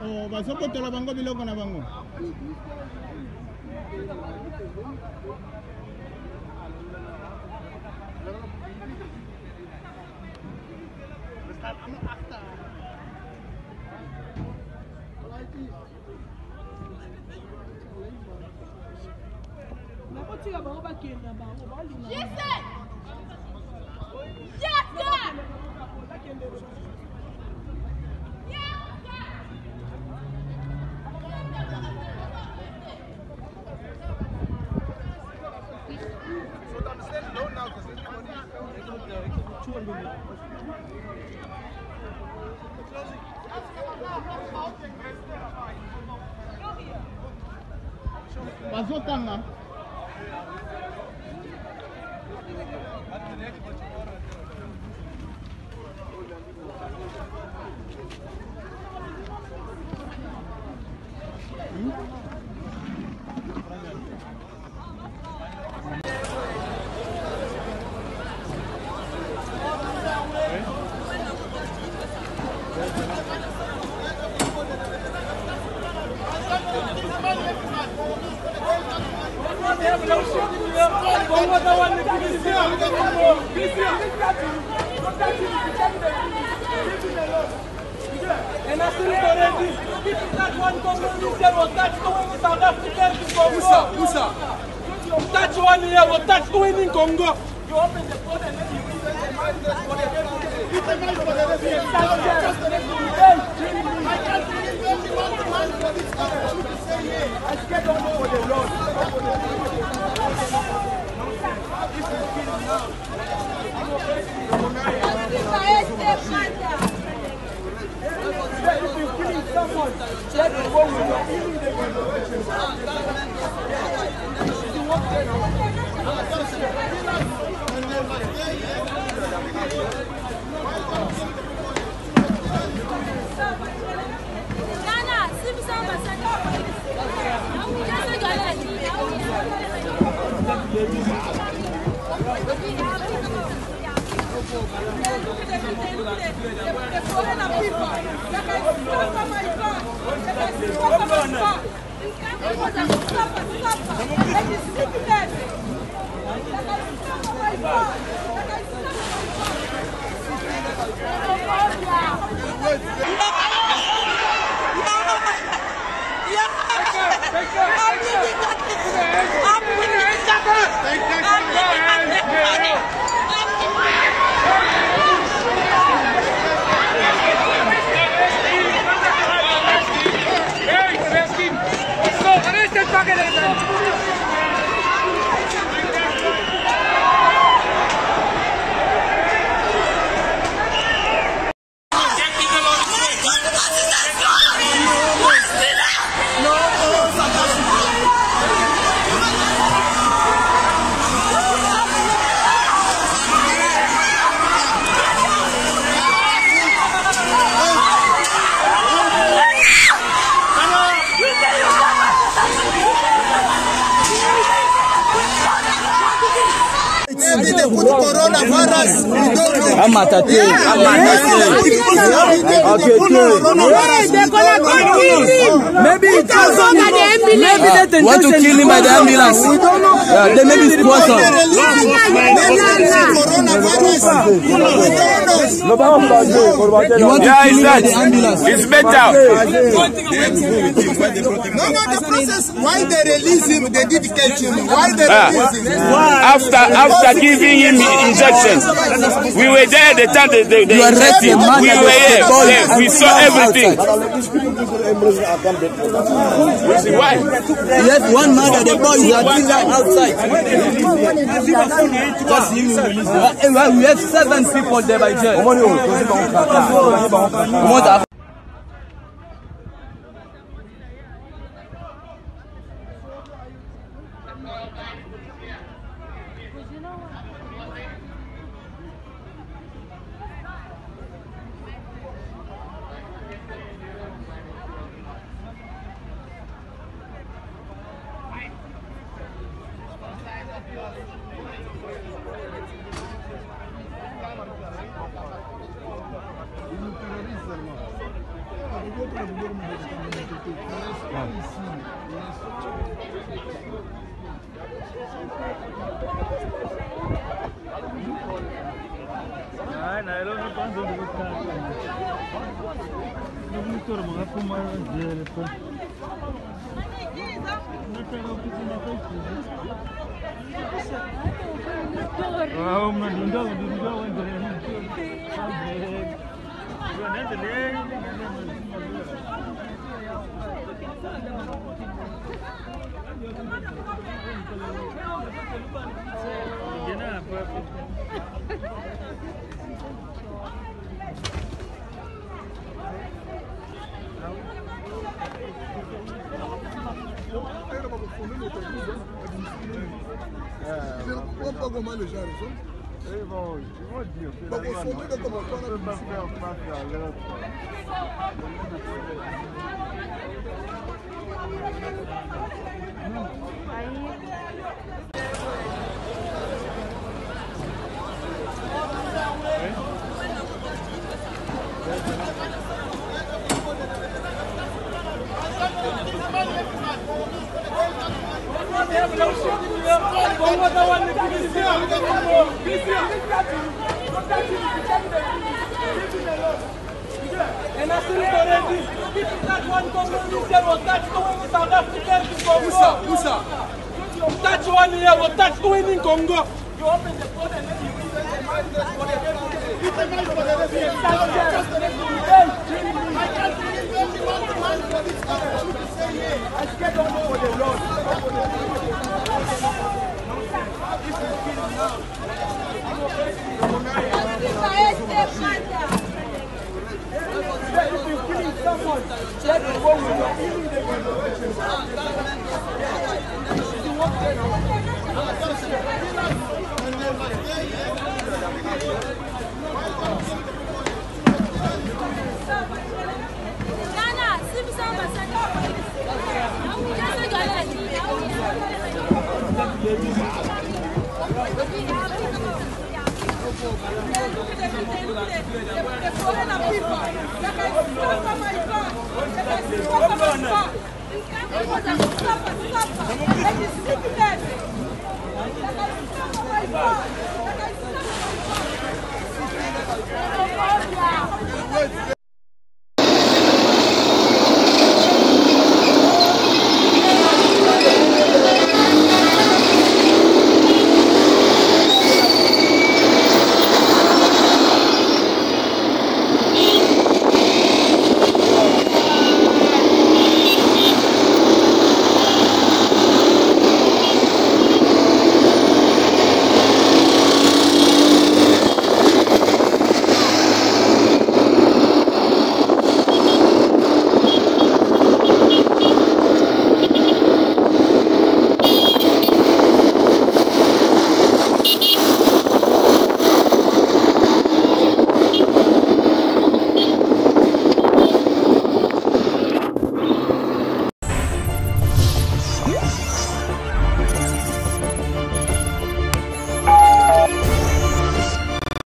Oh, basokotola bango biloko na bango. Bazotanga. And I still already, this is not one Congo mission, will touch the women South Africans in Congo. Touch one here, will touch the women in Congo. You open the phone and then you read the messages for the I scared don't know for the Lord. This is killing now. If you're killing someone, let the woman know. Want to kill him by the ambulance? Yeah, they may be squatters. Yeah, it's better. No, the process. Why they release him? They did catch him. Why they release him? After giving him injections, we were there the time they injected him. We were here. We saw everything. Why? Yes, one man that the boy is outside. Just him release. We have 7 people there by jail. Pas comment les gens sont. Ils vont dire. Pas qu'on se met comme on peut pas faire face à l'autre. And I still already, if that one Congo mission was touched to win South Africa to Congo. Touch one here, was touched to win in Congo. You open the phone and then you read I scared don't know what they if you're killing someone, let the one with your killing the Wait.